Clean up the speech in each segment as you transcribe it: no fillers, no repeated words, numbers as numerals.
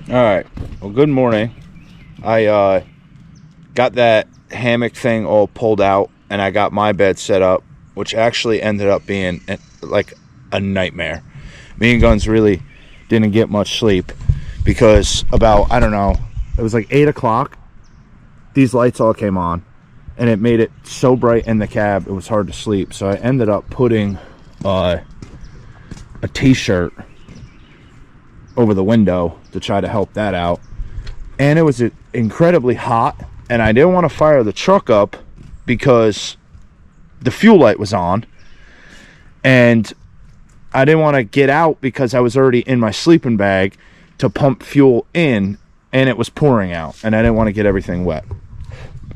All right. Well, good morning. I got that hammock thing all pulled out, and I got my bed set up, which actually ended up being like a nightmare. Me and Guns really didn't get much sleep because about, I don't know, it was like 8 o'clock. These lights all came on, and it made it so bright in the cab, it was hard to sleep. So I ended up putting a t-shirt over the window to try to help that out, and it was incredibly hot, and I didn't want to fire the truck up because the fuel light was on, and I didn't want to get out because I was already in my sleeping bag to pump fuel in, and it was pouring out, and I didn't want to get everything wet.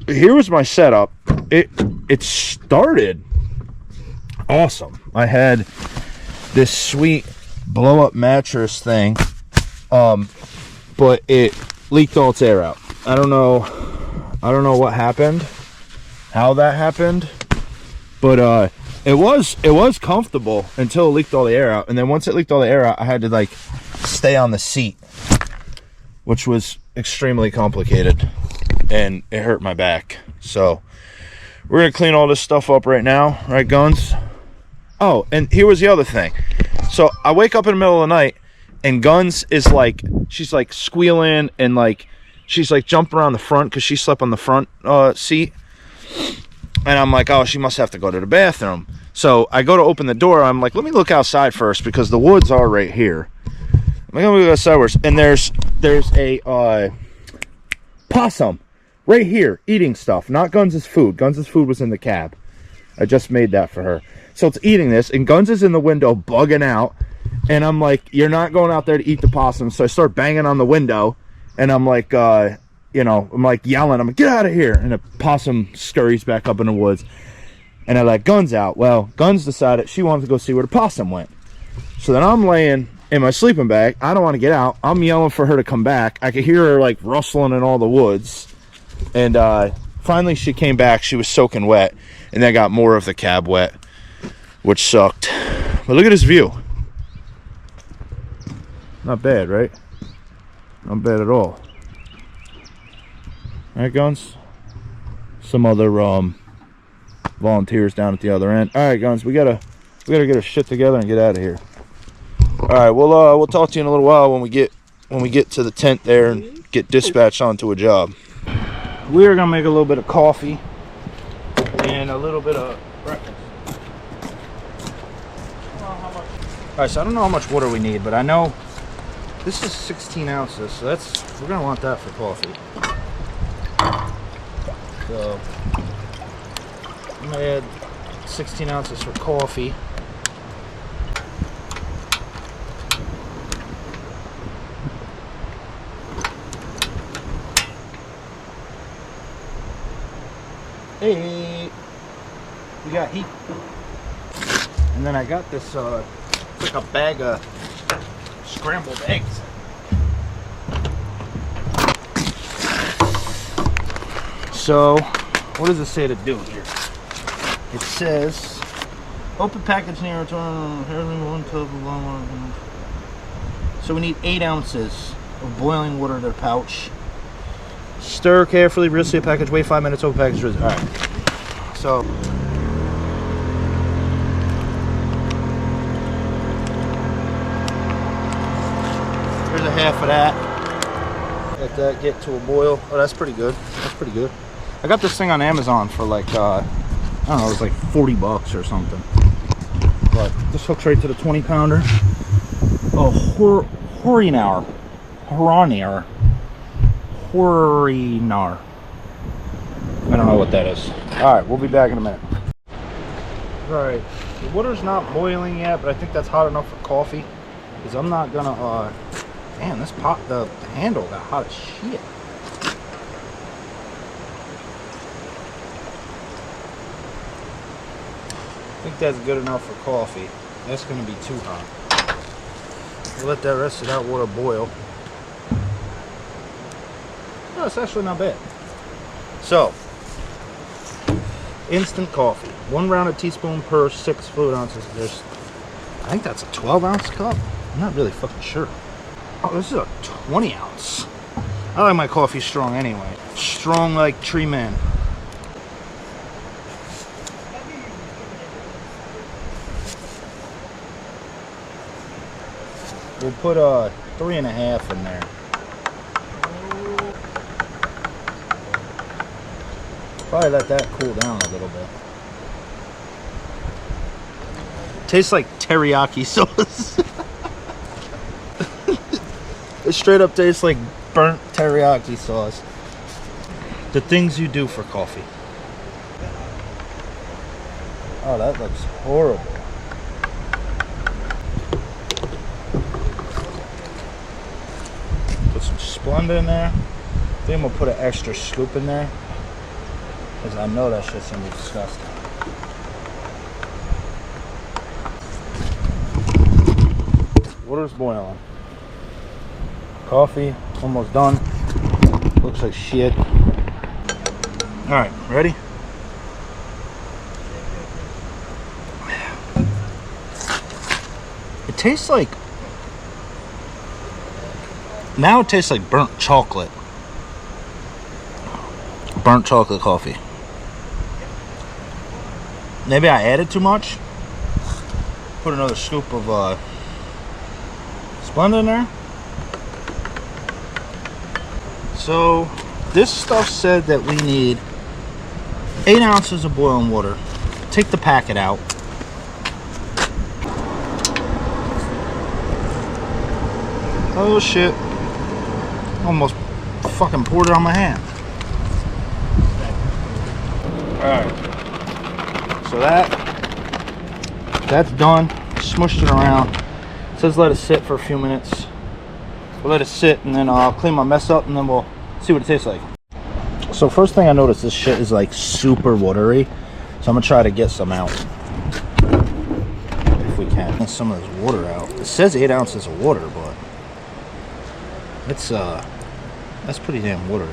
Here was my setup. It started awesome. I had this sweet blow up mattress thing, but it leaked all its air out. I don't know what happened, how that happened, but it was comfortable until it leaked all the air out. And then once it leaked all the air out, I had to like stay on the seat, which was extremely complicated, and it hurt my back. So we're gonna clean all this stuff up right now, right, Guns? Oh, and here was the other thing. So I wake up in the middle of the night, and Guns is like, she's like squealing, and like she's like jumping around the front because she slept on the front seat. And I'm like, oh, she must have to go to the bathroom. So I go to open the door. I'm like, let me look outside first because the woods are right here. I'm like, let me look outside first. And there's a possum right here eating stuff, not Guns' food. Guns' food was in the cab. I just made that for her. So it's eating this, and Guns is in the window bugging out, and I'm like, you're not going out there to eat the possum. So I start banging on the window, and I'm like, I'm like yelling, I'm like, get out of here, and the possum scurries back up in the woods, and I let Guns out. Well, Guns decided she wanted to go see where the possum went. So then I'm laying in my sleeping bag. I don't want to get out. I'm yelling for her to come back. I could hear her like rustling in all the woods, and finally she came back. She was soaking wet, and then got more of the cab wet, which sucked. But look at this view. Not bad, right? Not bad at all. Alright, Guns? Some other volunteers down at the other end. Alright, Guns, we gotta get our shit together and get out of here. Alright, we'll talk to you in a little while when we get to the tent there and get dispatched onto a job. We're gonna make a little bit of coffee and a little bit of breakfast. Alright, so I don't know how much water we need, but I know this is 16 ounces, so we're gonna want that for coffee. So I'm gonna add 16 ounces for coffee. Hey, we got heat. And then I got this, it's like a bag of scrambled eggs. So, what does it say to do here? It says, open package near return, one cup of water. So we need 8 ounces of boiling water in their pouch. Stir carefully, reseal package, wait 5 minutes, open package. Alright. So, here's a half of that. Let that get to a boil. Oh, that's pretty good. That's pretty good. I got this thing on Amazon for like, I don't know, it was like 40 bucks or something. But this hooks right to the 20 pounder. Oh, Horinar. I don't know what that is. Alright, we'll be back in a minute. Alright, the water's not boiling yet, but I think that's hot enough for coffee. Because I'm not gonna, man, this pot, the handle got hot as shit. I think that's good enough for coffee. That's gonna be too hot. We'll let that rest of that water boil. Oh, it's actually not bad. So, instant coffee. 1 rounded teaspoon per 6 fluid ounces. I think that's a 12 ounce cup. I'm not really fucking sure. Oh, this is a 20 ounce. I like my coffee strong anyway. Strong like Tree Man. We'll put 3.5 in there. Probably let that cool down a little bit. Tastes like teriyaki sauce. It straight up tastes like burnt teriyaki sauce. The things you do for coffee. Oh, that looks horrible. Put some Splenda in there. Then we'll put an extra scoop in there, because I know that shit's gonna be disgusting. Water's boiling. Coffee almost done. Looks like shit. Alright, ready? It tastes like... Now it tastes like burnt chocolate. Burnt chocolate coffee. Maybe I added too much. Put another scoop of Splenda in there. So this stuff said that we need 8 ounces of boiling water. Take the packet out. Oh shit. Almost fucking poured it on my hand. Alright. So that's done. Smushed it around. It says let it sit for a few minutes. We'll let it sit and then I'll clean my mess up and then we'll see what it tastes like. So first thing I noticed, this shit is like super watery. So I'm gonna try to get some out. If we can. Get some of this water out. It says 8 ounces of water, but it's that's pretty damn watery.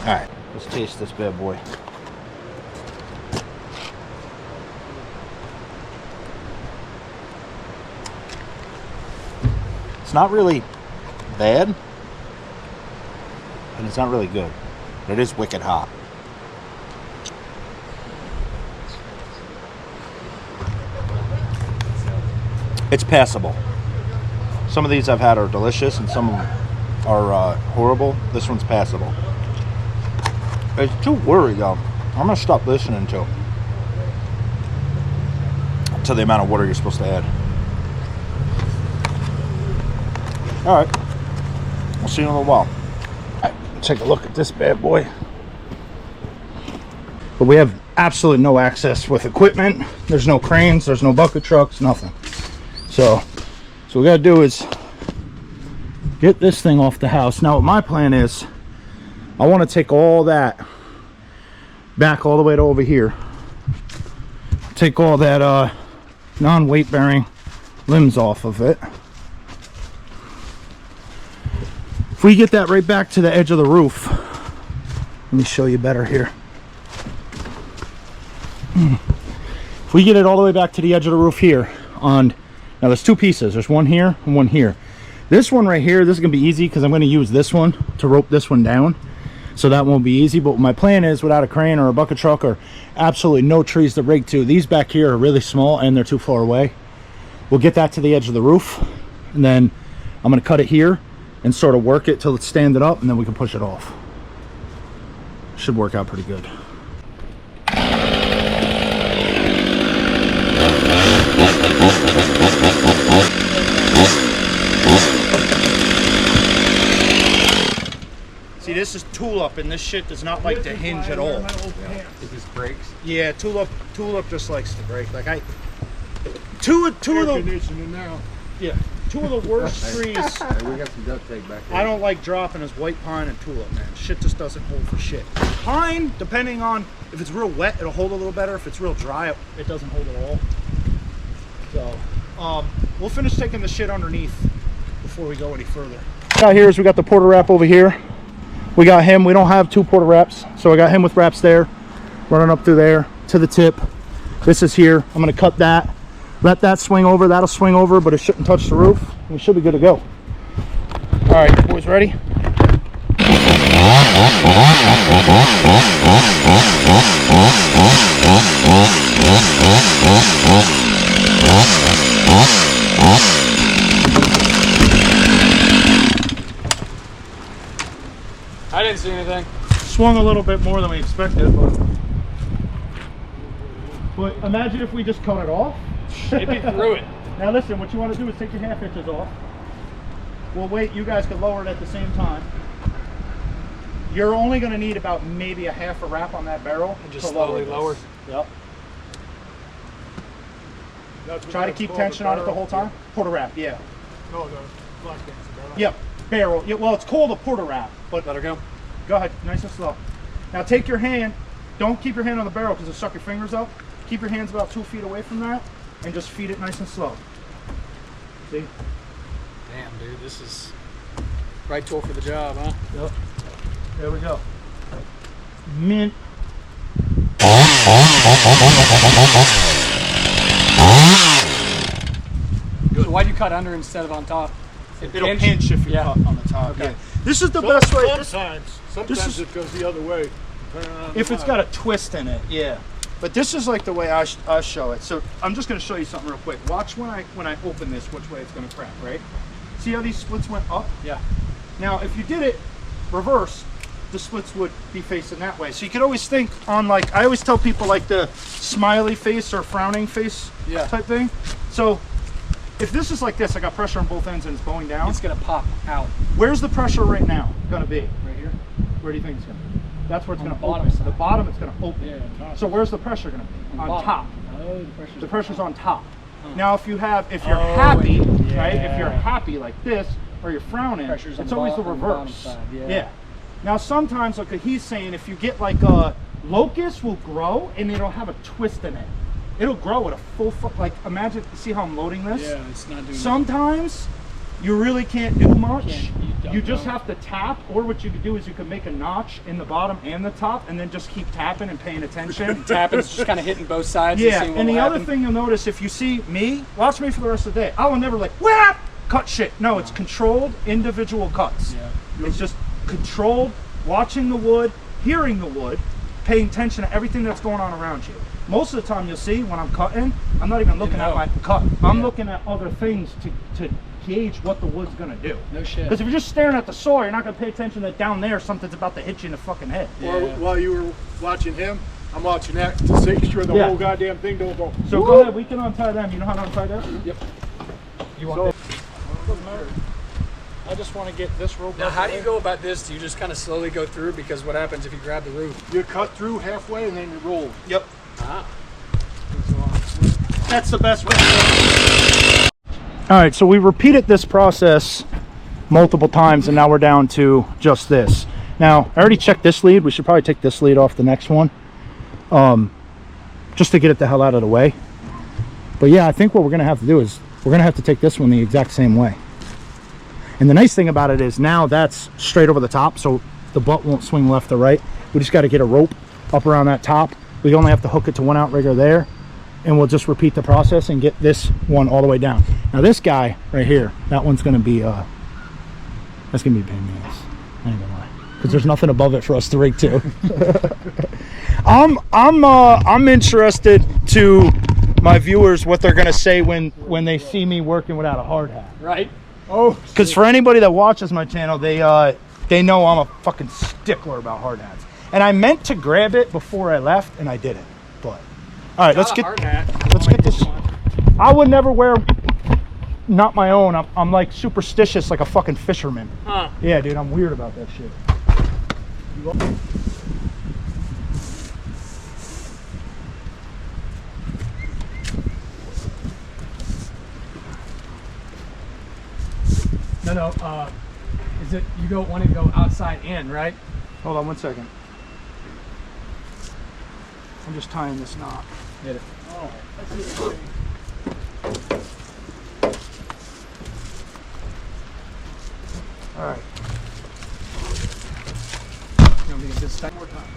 Alright, let's taste this bad boy. It's not really bad, and it's not really good, but it is wicked hot. It's passable. Some of these I've had are delicious, and some of them are horrible. This one's passable. It's too worried though. I'm gonna stop listening to the amount of water you're supposed to add. Alright, we'll see you in a little while. Alright, take a look at this bad boy. But we have absolutely no access with equipment. There's no cranes, there's no bucket trucks, nothing. So we gotta do is get this thing off the house. Now what my plan is, I want to take all that back all the way to over here. Take all that non-weight bearing limbs off of it. If we get that right back to the edge of the roof, let me show you better here. If we get it all the way back to the edge of the roof here, now there's two pieces. There's one here and one here. This one right here, this is gonna be easy because I'm gonna use this one to rope this one down. So that won't be easy, but my plan is without a crane or a bucket truck or absolutely no trees to rig to, these back here are really small and they're too far away. We'll get that to the edge of the roof and then I'm gonna cut it here and sort of work it till it's standing up and then we can push it off. Should work out pretty good. See, this is tool up and this shit does not like to hinge at all. Yeah. It just breaks. Yeah, tool up just likes to break. Like two of the now. Yeah, two of the worst trees. Hey, we got some duct tape back there. I don't like dropping is white pine and tulip, man. Shit just doesn't hold for shit. Pine, depending on if it's real wet, it'll hold a little better. If it's real dry, it doesn't hold at all. So, we'll finish taking the shit underneath before we go any further. Out here is we got the porter wrap over here. We got him. We don't have two porter wraps, so I got him with wraps there, running up through there to the tip. This is here. I'm gonna cut that. Let that swing over. That'll swing over, but it shouldn't touch the roof. We should be good to go. All right, boys, ready? I didn't see anything. Swung a little bit more than we expected, but imagine if we just cut it off. It'd be through it. Now listen, what you want to do is take your 1/2 inches off. We'll wait, you guys can lower it at the same time. You're only going to need about maybe a 1/2 wrap on that barrel. And just slowly lower. Yep. Try to keep tension on it the whole time. Porter wrap, yeah. No, the black thing's the barrel. Yep, barrel. Yeah, well, it's called a porter wrap, but Let her go. go ahead, nice and slow. Now take your hand, don't keep your hand on the barrel because it'll suck your fingers up. Keep your hands about 2 feet away from that and just feed it nice and slow. See? Damn, dude, this is right tool for the job, huh? Yep. There we go. Mint. So why'd you cut under instead of on top? It'll pinch if you cut on the top. Okay. Yeah. This is the best way. Sometimes it goes the other way. If it's got a twist in it, yeah. But this is like the way I show it. So I'm just going to show you something real quick. Watch when I open this, which way it's going to crack, right? See how these splits went up? Yeah. Now, if you did it reverse, the splits would be facing that way. So you could always think on, like, I always tell people like the smiley face or frowning face type thing. So if this is like this, I got pressure on both ends and it's bowing down. It's gonna pop out. Where's the pressure right now going to be? Right here? Where do you think it's going to be? That's where it's going to bottom open. side. The bottom, it's going to open. Yeah, So where's the pressure going to be? On bottom. top. Oh, The pressure's on top. Now, if you're Oh, happy, right? If you're happy like this, or you're frowning, Pressure's on it's the always the bottom- on the bottom reverse. side, yeah. Now, sometimes, like he's saying, if you get like a locust will grow and it'll have a twist in it. It'll grow at a full foot. Like, imagine, see how I'm loading this? Yeah, it's not doing Sometimes you really can't do much. You You just don't. have to tap, or what you could do is you could make a notch in the bottom and the top, and then just keep tapping and paying attention. Tapping, it's just kind of hitting both sides. Yeah, seeing what and the will other happen. thing you'll notice, if you see me, watch me for the rest of the day. I will never like whap cut shit. No, it's controlled individual cuts. Yeah. It's just controlled, watching the wood, hearing the wood, paying attention to everything that's going on around you. Most of the time you'll see when I'm cutting, I'm not even looking at my cut. I'm looking at other things to gauge what the wood's gonna do. No shit. Because if you're just staring at the saw, you're not gonna pay attention that down there something's about to hit you in the fucking head. While you were watching him, I'm watching that to make sure the Yeah. whole goddamn thing don't go. So go ahead, we can untie them. You know how to untie that? Yep. You want So- this? I just want to get this rope. Now, how do you go about this? Do you just kind of slowly go through? Because what happens if you grab the roof? You cut through halfway and then you roll. Yep. Ah. That's the best way. All right, so we repeated this process multiple times, and now we're down to just this. Now, I already checked this lead. We should probably take this lead off the next one, just to get it the hell out of the way. But yeah, I think what we're gonna have to do is we're gonna have to take this one the exact same way. And the nice thing about it is now that's straight over the top, so the butt won't swing left or right. We just got to get a rope up around that top. We only have to hook it to one outrigger there, and we'll just repeat the process and get this one all the way down. Now this guy right here, that one's going to be that's going to be a pain in the ass. I ain't gonna lie, because there's nothing above it for us to rig to. I'm interested to my viewers what they're going to say when they see me working without a hard hat. Right? Oh, because for anybody that watches my channel, they know I'm a fucking stickler about hard hats. And I meant to grab it before I left, and I didn't. But all right, let's get this. I would never wear not my own. I'm like superstitious, like a fucking fisherman. Huh. Yeah, dude, I'm weird about that shit. No. Is it you want to go outside in, right? Hold on one second. I'm just tying this knot. Hit it. All right. You want me to just one more time?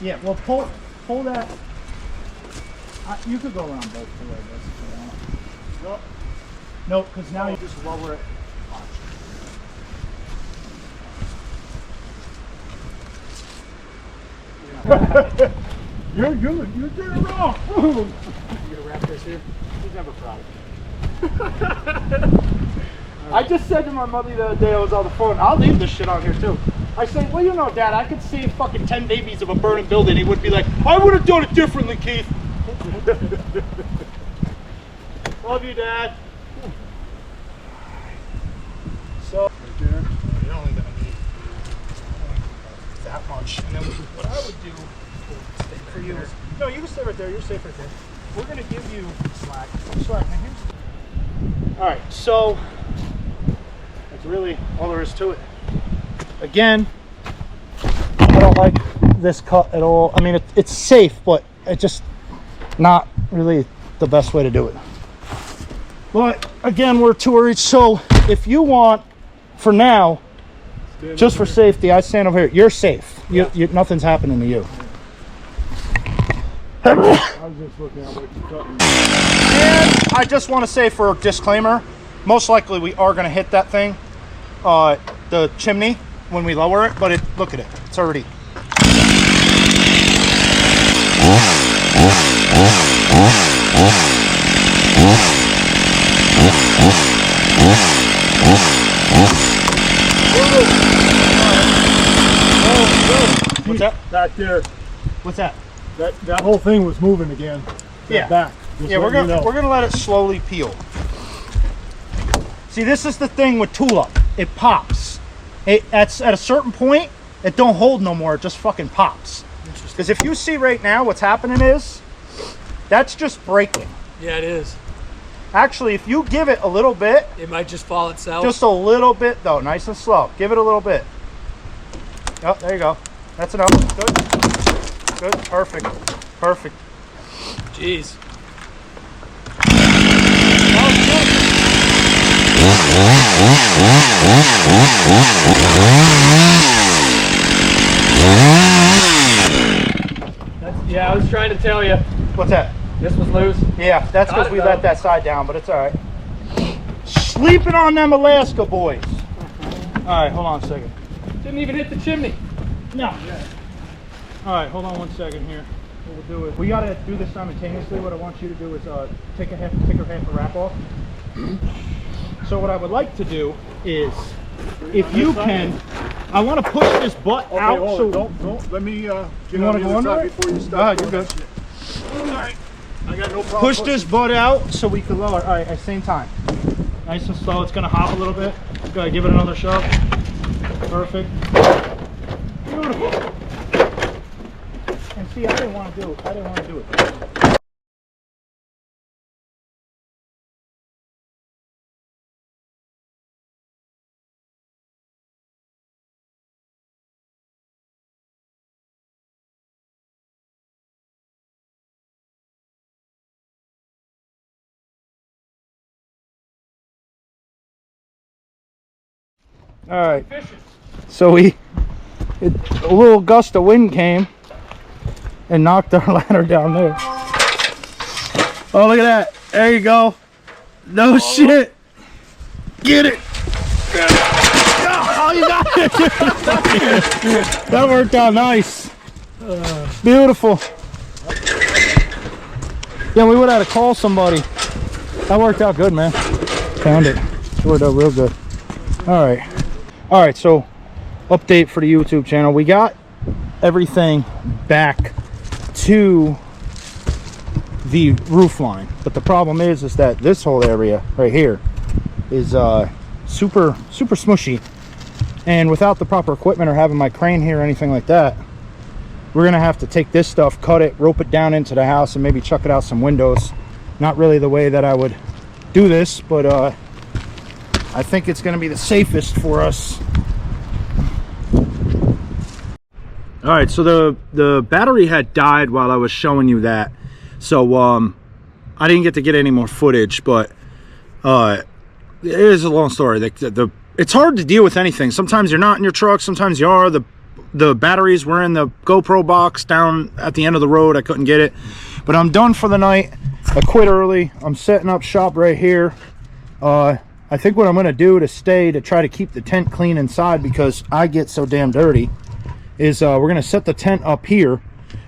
Yeah, well, pull that. You could go around both the way this if you want. Nope. Nope, because now you just lower it. You did it wrong. You gonna wrap this here? He's never proud of it. I just said to my mother the other day I was on the phone, I'll leave this shit on here too. I said, well, you know, Dad, I could save fucking 10 babies of a burning building. He would be like, I would have done it differently, Keith. Love you, Dad. So, you're only gonna need that much. And then what I would do for you is, no, you can stay right there. You're safe right there. We're gonna give you slack. Slack. Now here's. All right. So that's really all there is to it. Again, I don't like this cut at all. I mean, it's safe, but it's just not really the best way to do it. But again, we're 2 each. So if you want, for now, just for safety, I stand over here. You're safe. Nothing's happening to you. I was just looking at what you're cutting. And I just want to say for a disclaimer, most likely we are going to hit that thing, the chimney, when we lower it, but look at it. It's already... What's that? Back there. What's that? That whole thing was moving again. Yeah. Back. Yeah, we're gonna let it slowly peel. See, this is the thing with tulip. It pops. At a certain point, it don't hold no more. It just fucking pops. Because if you see right now, what's happening is that's just breaking. Yeah, it is. Actually, if you give it a little bit, It might just fall itself. just a little bit though, nice and slow. Give it a little bit. Oh, there you go. That's enough. Good. Good. Perfect. Perfect. Jeez. Yeah, I was trying to tell you. What's that? This was loose. Yeah, that's because we let that side down, but it's all right. Sleeping on them Alaska boys. All right, hold on a second. Didn't even hit the chimney. No. All right, hold on 1 second here. What we'll do is we got to do this simultaneously. What I want you to do is take half the wrap off. So what I would like to do is, if you can, I want to push this butt out. Okay, So don't. Let me get you on want to the go other under side it? before you start. You're good. All right. I got no problem. Push this butt out so we can lower. All right, at the same time. Nice and slow. It's gonna hop a little bit. Gotta give it another shove. Perfect. Beautiful. And see, I didn't want to do it. All right. So a little gust of wind came and knocked our ladder down there. Oh, look at that. There you go. No shit. Get it. Oh, you got it. That worked out nice. Beautiful. Yeah, we would have had to call somebody. That worked out good, man. Found it. It worked out real good. All right. All right, so update for the YouTube channel. We got everything back to the roof line, but the problem is that this whole area right here is super smushy, and without the proper equipment or having my crane here or anything like that, we're gonna have to take this stuff, cut it, rope it down into the house, and maybe chuck it out some windows. Not really the way that I would do this, but I think it's going to be the safest for us. All right, so the battery had died while I was showing you that, so I didn't get to get any more footage, but it is a long story. It's hard to deal with anything. Sometimes you're not in your truck, sometimes you are. The batteries were in the GoPro box down at the end of the road. I couldn't get it. But I'm done for the night. I quit early. I'm setting up shop right here. I think what I'm going to do to stay to try to keep the tent clean inside, because I get so damn dirty, is we're going to set the tent up here,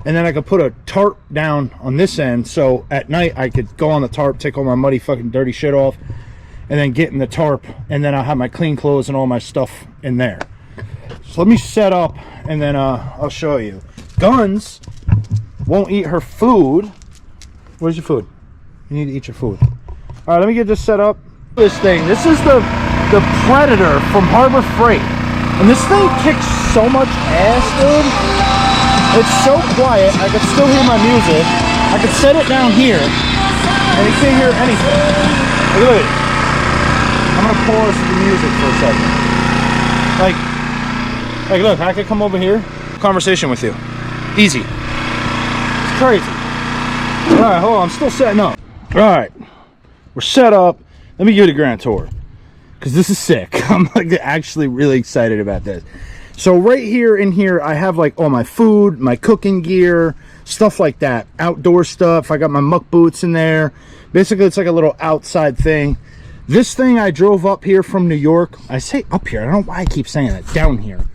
and then I could put a tarp down on this end, so at night I could go on the tarp, take all my muddy fucking dirty shit off, and then get in the tarp, and then I'll have my clean clothes and all my stuff in there. So let me set up, and then I'll show you. Guns won't eat her food. Where's your food? You need to eat your food. All right, let me get this set up. This thing, this is the Predator from Harbor Freight, and this thing kicks so much ass, dude. It's so quiet, I can still hear my music. I can set it down here and you can't hear anything. Look at it. I'm gonna pause the music for a second. Like look, I could come over here, conversation with you, easy. It's crazy. All right, hold on, I'm still setting up. All right, we're set up. Let me give you the grand tour, because this is sick. I'm like actually really excited about this. So right here in here, I have like all my food, my cooking gear, stuff like that, outdoor stuff. I got my muck boots in there. Basically, it's like a little outside thing. This thing I drove up here from New York. I say up here, I don't know why I keep saying that. Down here.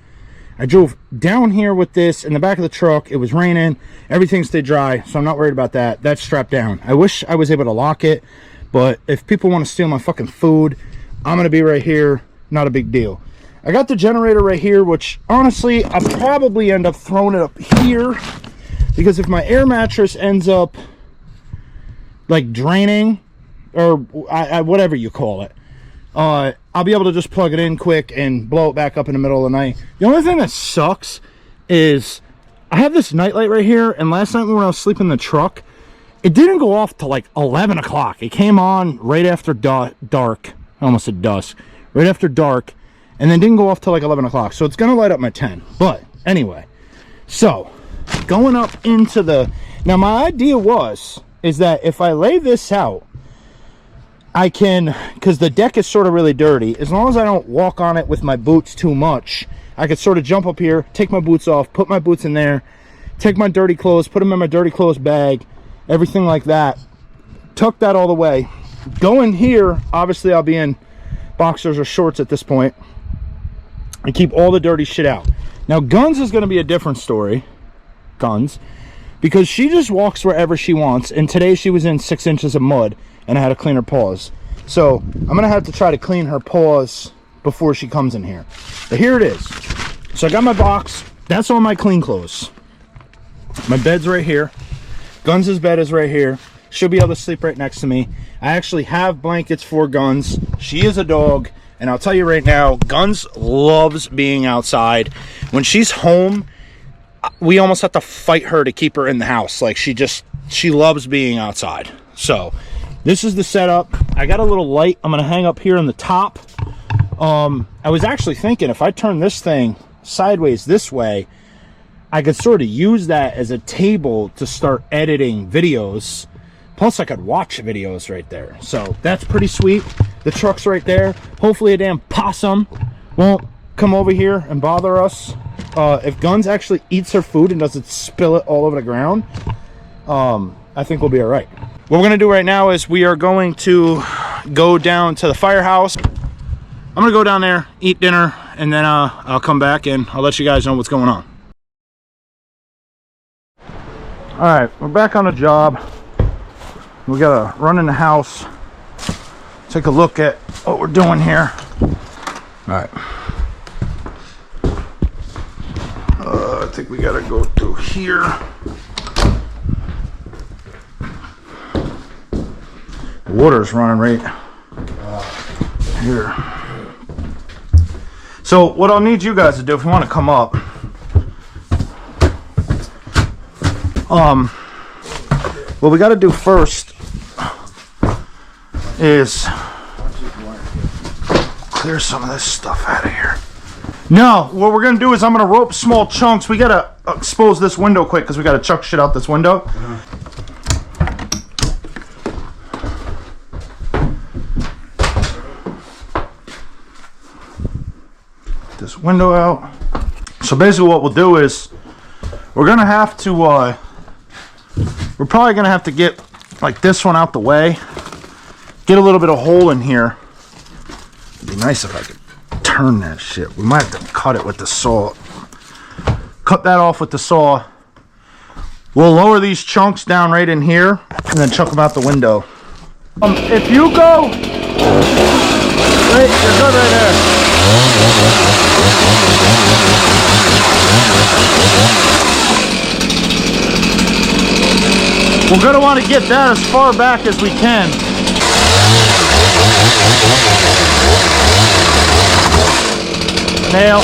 I drove down here with this in the back of the truck. It was raining. Everything stayed dry, so I'm not worried about that. That's strapped down. I wish I was able to lock it, but if people want to steal my fucking food, I'm going to be right here. Not a big deal. I got the generator right here, which honestly, I'll probably end up throwing it up here, because if my air mattress ends up like draining, or whatever you call it, I'll be able to just plug it in quick and blow it back up in the middle of the night. The only thing that sucks is I have this nightlight right here, and last night when I was sleeping in the truck, it didn't go off till like 11 o'clock. It came on right after dark. I almost said dusk. Right after dark, and then didn't go off till like 11 o'clock. So it's going to light up my tent. But anyway, so going up into the... Now my idea is that if I lay this out, I can, because the deck is sort of really dirty, as long as I don't walk on it with my boots too much, I could sort of jump up here, take my boots off, put my boots in there, take my dirty clothes, put them in my dirty clothes bag, everything like that, tuck that all the way. Go in here, obviously I'll be in boxers or shorts at this point, and keep all the dirty shit out. Now Guns is going to be a different story, Guns, because she just walks wherever she wants, and today she was in 6 inches of mud, and I had to clean her paws. So I'm going to have to try to clean her paws before she comes in here. But here it is. So I got my box. That's all my clean clothes. My bed's right here. Guns' bed is right here. She'll be able to sleep right next to me. I actually have blankets for Guns. She is a dog, and I'll tell you right now, Guns loves being outside. When she's home, we almost have to fight her to keep her in the house. Like she loves being outside. So this is the setup. I got a little light I'm going to hang up here on the top. I was actually thinking if I turn this thing sideways this way, I could sort of use that as a table to start editing videos. Plus I could watch videos right there. So that's pretty sweet. The truck's right there. Hopefully a damn possum won't come over here and bother us. If Guns actually eats her food and doesn't spill it all over the ground, I think we'll be all right. What we're going to do right now is we are going to go down to the firehouse. I'm going to go down there, eat dinner, and then I'll come back and I'll let you guys know what's going on. All right, we're back on the job. We got to run in the house, take a look at what we're doing here. All right. I think we got to go through here. The water's running right here. So what I'll need you guys to do if you want to come up, what we got to do first is clear some of this stuff out of here. No, what we're gonna do is I'm gonna rope small chunks. We gotta expose this window quick because we gotta chuck shit out this window. This window out. So basically what we'll do is we're gonna have to We're probably gonna have to get like this one out the way. Get a little bit of hole in here. It'd be nice if I could turn that shit. We might have to cut it with the saw. Cut that off with the saw. We'll lower these chunks down right in here and then chuck them out the window. If you go, right, you're good right there. We're gonna want to get that as far back as we can. Nail.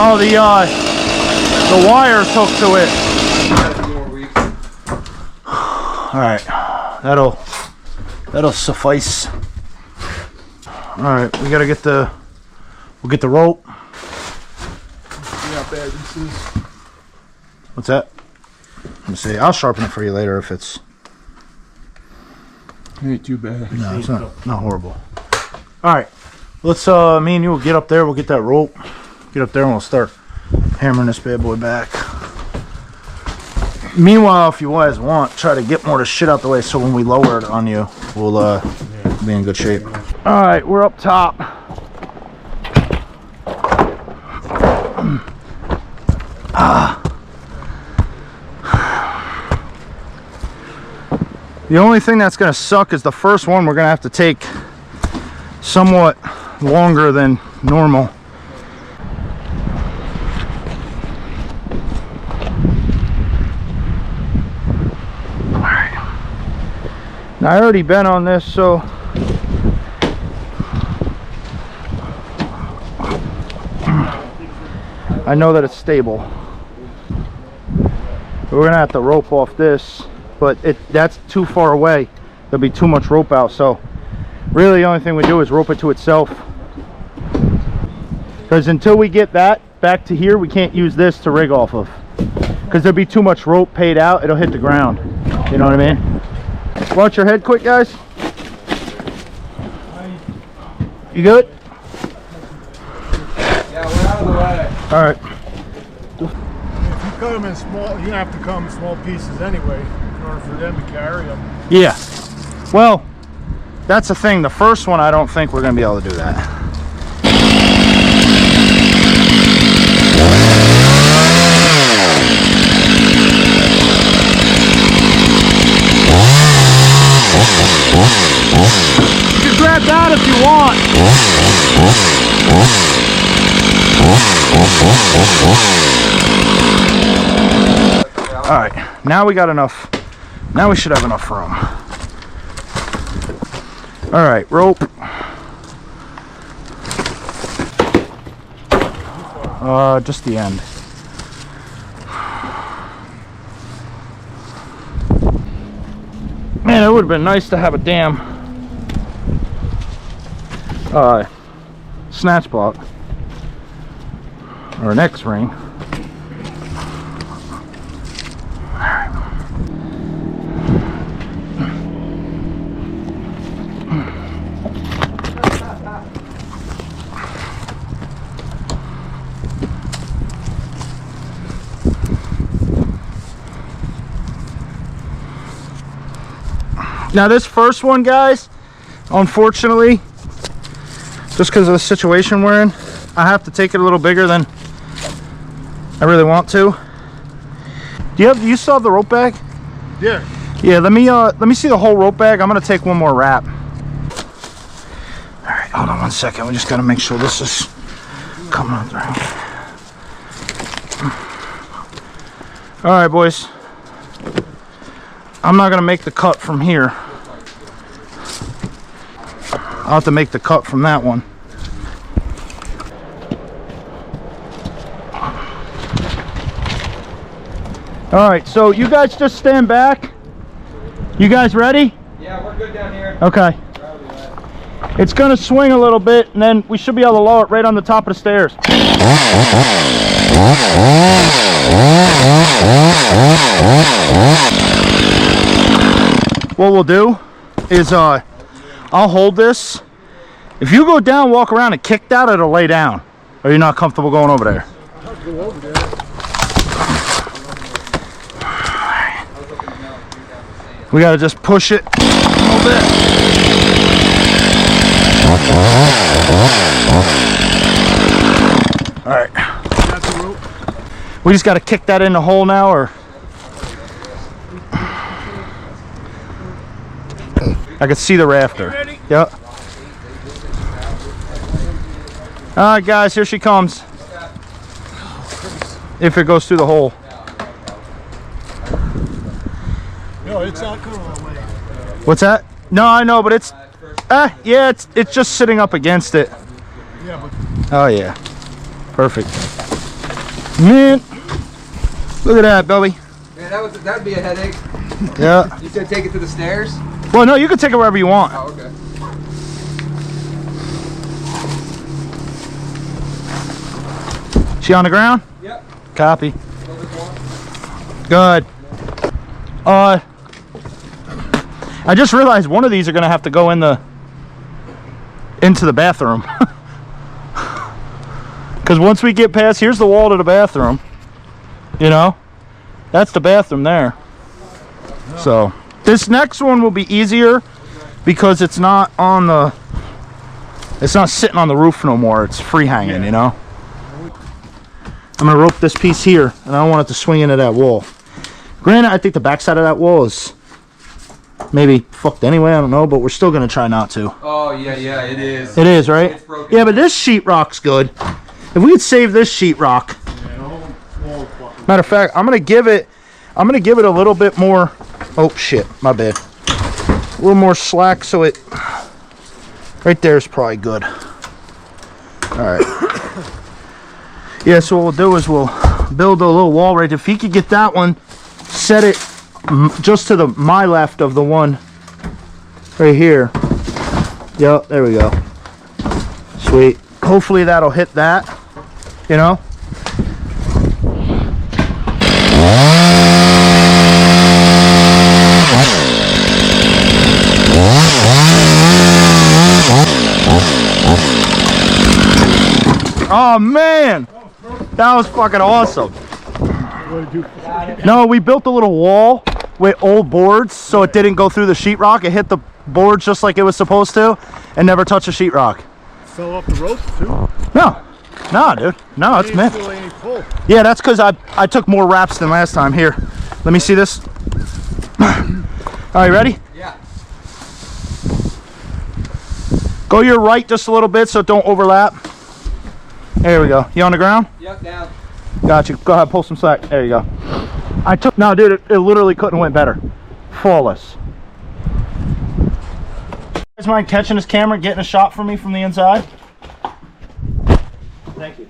Oh, the wire's hooked to it. All right, that'll suffice. All right, we gotta get we'll get the rope. Not bad. This is. What's that? Let me see. I'll sharpen it for you later if it's. Ain't too bad. No, it's not horrible. All right, let's me and you will get up there. We'll get that rope. Get up there and we'll start hammering this bad boy back. Meanwhile, if you guys want, try to get more of the shit out the way so when we lower it on you, we'll be in good shape. All right, we're up top. The only thing that's going to suck is the first one we're going to have to take somewhat longer than normal. Now, I already been on this, so I know that it's stable. We're gonna have to rope off this, but that's too far away. There'll be too much rope out, so really the only thing we do is rope it to itself. Because until we get that back to here, we can't use this to rig off of. Because there'll be too much rope paid out, it'll hit the ground. You know what I mean? Watch your head quick, guys. You good? Yeah, we're out of the way. All right. If you cut them in small, you have to cut them in small pieces anyway in order for them to carry them. Yeah. Well, that's the thing. The first one, I don't think we're going to be able to do that. You can grab that if you want. All right, now we got enough. Now we should have enough room. All right, rope. Just the end. Man, it would have been nice to have a damn snatch block or an X-ring. Now this first one, guys, unfortunately, just because of the situation we're in, I have to take it a little bigger than I really want to. Do you still have the rope bag? Yeah. Yeah, let me see the whole rope bag. I'm gonna take one more wrap. All right, hold on one second. We just gotta make sure this is coming out right. All right, boys. I'm not gonna make the cut from here. I'll have to make the cut from that one. All right, so you guys just stand back. You guys ready? Yeah, we're good down here. Okay. It's gonna swing a little bit, and then we should be able to lower it right on the top of the stairs. What we'll do is I'll hold this. If you go down, walk around and kick that, it'll lay down. Or you're not comfortable going over there? I'll go over there. We gotta just push it a little bit. All right. Got the rope. We just gotta kick that in the hole now, or I can see the rafter. Ready? Yep. All right, guys, here she comes. If it goes through the hole. No, it's not going all the way. What's that? No, I know, but it's, yeah, it's just sitting up against it. Yeah, but Oh yeah, perfect. Man, look at that, Billy. Man, that'd be a headache. Yeah. You said take it to the stairs? Well, no, you can take it wherever you want. Oh, okay. She on the ground? Yep. Copy. Good. I just realized one of these are gonna have to go into the bathroom. Because once we get past, here's the wall to the bathroom. You know, that's the bathroom there. So this next one will be easier because it's not sitting on the roof no more. It's free hanging, you know. I'm gonna rope this piece here, and I don't want it to swing into that wall. Granted, I think the backside of that wall is maybe fucked anyway. I don't know, but we're still gonna try not to. Oh, yeah, it is. It is, right? It's broken. Yeah, but this sheetrock's good. If we could save this sheetrock. Matter of fact, I'm gonna give it a little bit more. Oh shit, my bad. A little more slack, so it right there is probably good. All right. Yeah, so what we'll do is we'll build a little wall right there. If he could get that one, set it just to my left of the one right here. Yep, there we go. Sweet. Hopefully that'll hit that, you know. Oh man, that was fucking awesome. No, we built a little wall with old boards so it didn't go through the sheetrock. It hit the boards just like it was supposed to and never touched the sheetrock. fell off the rope too. No, dude, no, it's meant. Still ain't full. Yeah, that's because I took more wraps than last time. Here, let me see this. All right, ready? Yeah. Go your right just a little bit so it don't overlap. There we go. You on the ground? Yep, down. Got you. Go ahead, pull some slack. There you go. No, dude, it literally couldn't have went better. Flawless. You guys mind catching this camera and getting a shot for me from the inside? Thank you.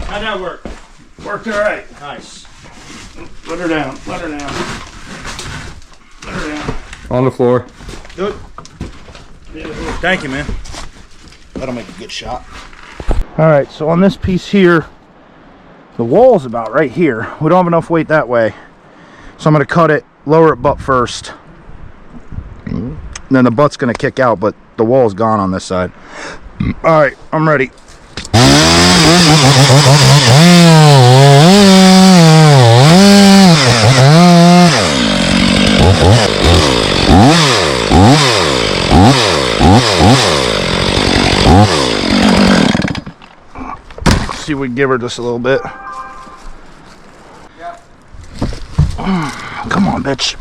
How'd that work? Worked all right. Nice. Let her down. Let her down. Let her down. On the floor. Do it. Thank you, man. That'll make a good shot. All right, so on this piece here, the wall's about right here. We don't have enough weight that way. So I'm gonna cut it, lower it butt first. And then the butt's gonna kick out, but the wall's gone on this side. All right, I'm ready. See if we can give her just a little bit. Come on, bitch.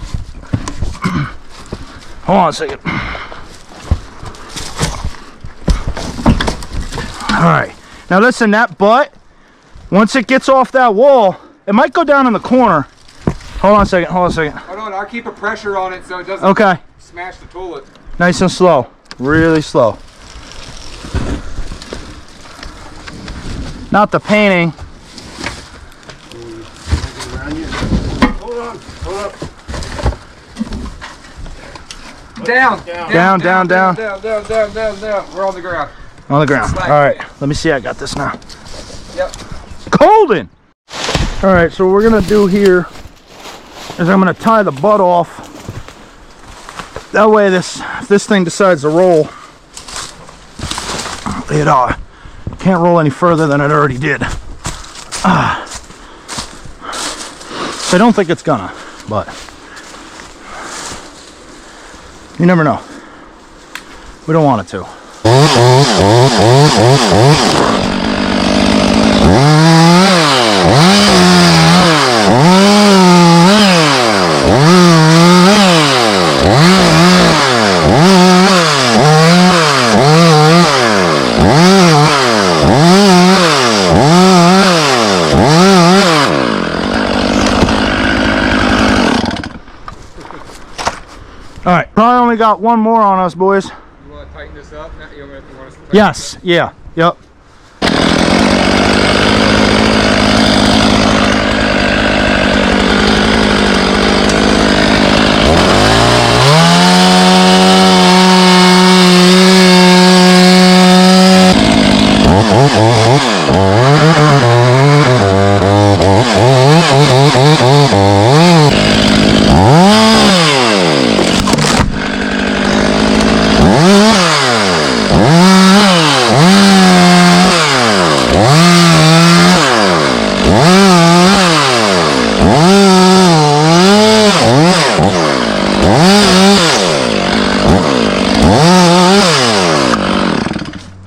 Hold on a second. Alright. Now listen, that butt, once it gets off that wall, it might go down in the corner. Hold on a second, hold on a second. Hold on, I'll keep a pressure on it so it doesn't Okay. smash the toilet. Nice and slow. Really slow. Not the painting. Hold on, hold up. down. Down. Down. We're on the ground. On the ground. Slack. All right, let me see. I got this now. Yep. Golden. All right, so what we're gonna do here is I'm gonna tie the butt off. That way, if this thing decides to roll, it can't roll any further than it already did. So I don't think it's gonna, but you never know. We don't want it to. All right, probably only got one more on us, boys. You want to tighten this up? You want us to tighten Yes, yeah, yep.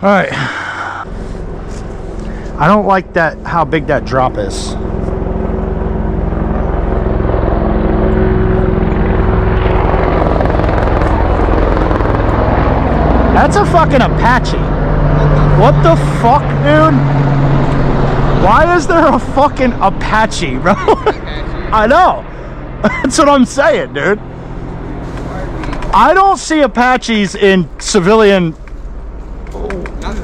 All right. I don't like that, how big that drop is. That's a fucking Apache. What the fuck, dude? Why is there a fucking Apache, bro? I know. That's what I'm saying, dude. I don't see Apaches in civilian.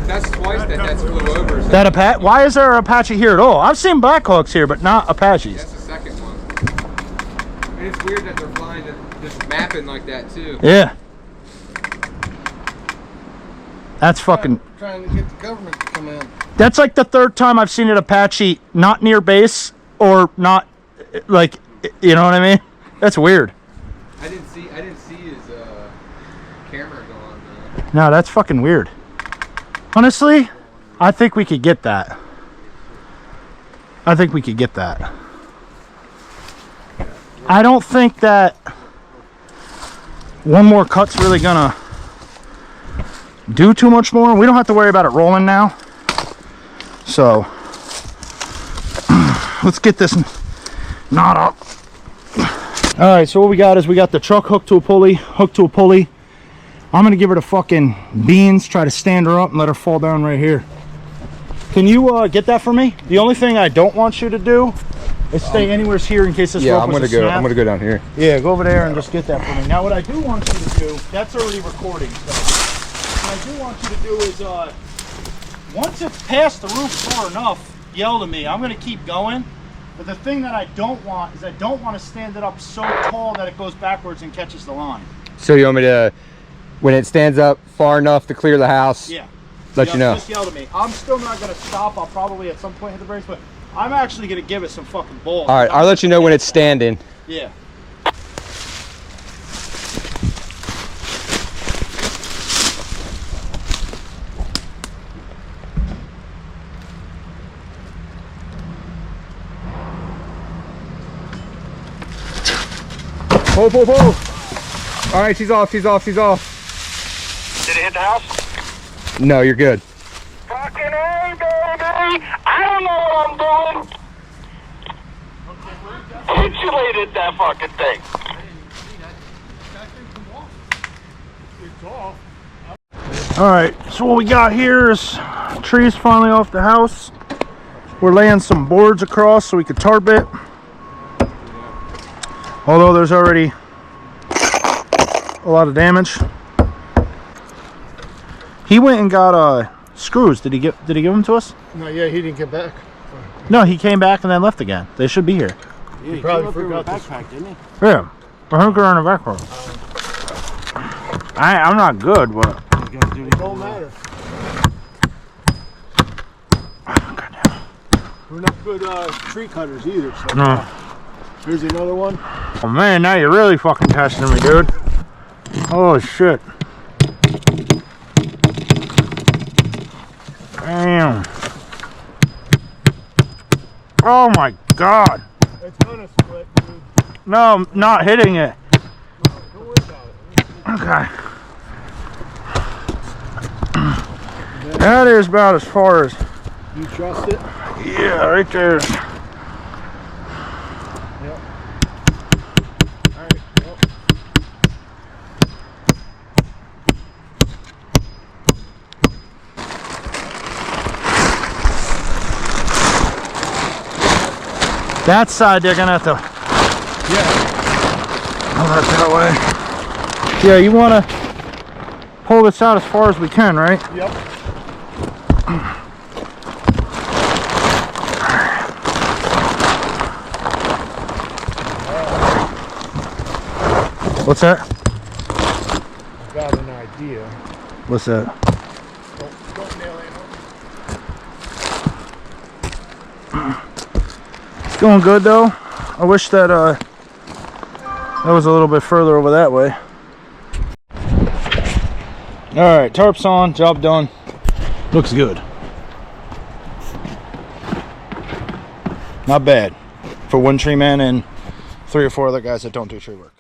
That's twice that's flew over. So That Apache? Why is there an Apache here at all? I've seen Blackhawks here, but not Apaches. that's the second one. And it's weird that they're flying, just mapping like that too. Yeah. That's fucking. Trying to get the government to come in. That's like the third time I've seen an Apache not near base or not, like, you know what I mean? That's weird. I didn't see his camera go on. No, that's fucking weird. Honestly, I think we could get that. I think we could get that. I don't think that one more cut's really gonna do too much more. We don't have to worry about it rolling now. So let's get this knot up. All right, so what we got is we got the truck hooked to a pulley. I'm gonna give her the fucking beans, try to stand her up and let her fall down right here. Can you get that for me? The only thing I don't want you to do is stay anywhere here in case this rope was to snap. I'm gonna go down here. Yeah, go over there and just get that for me. Now what I do want you to do, that's already recording, so what I do want you to do is once it's past the roof far enough, yell to me. I'm gonna keep going. But the thing that I don't want is I don't want to stand it up so tall that it goes backwards and catches the line. So you want me to, when it stands up far enough to clear the house, Yeah. let you know? Just yell to me. I'm still not going to stop. I'll probably at some point hit the brakes, but I'm actually going to give it some fucking balls. All right, I'll let you know when it's standing. Yeah. Pull. All right, she's off. Did it hit the house? No, you're good. Fucking A, baby! I don't know what I'm doing. Insulated that fucking thing. All right, so what we got here is trees finally off the house. We're laying some boards across so we could tarp it. Although there's already a lot of damage. He went and got screws. Did he give them to us? No, yeah, he didn't get back. No, he came back and then left again. They should be here. He probably forgot this. Yeah, I think they're in the back room. I'm not good, but It don't matter. We're not good tree cutters either. So no. here's another one. Oh man, now you're really fucking testing me, dude. Oh shit. Damn. Oh my god. It's gonna split, dude. No, I'm not hitting it. Don't worry about it. Okay. That is about as far as. You trust it? Yeah, right there. Yep. Alright, well. That side they're gonna have to. Yeah. Hold that that way. Yeah, you wanna pull this out as far as we can, right? Yep. What's that? I've got an idea. What's that? Don't nail it. It's going good though. I wish that that was a little bit further over that way. Alright, tarp's on, job done. Looks good. Not bad for one tree man and 3 or 4 other guys that don't do tree work.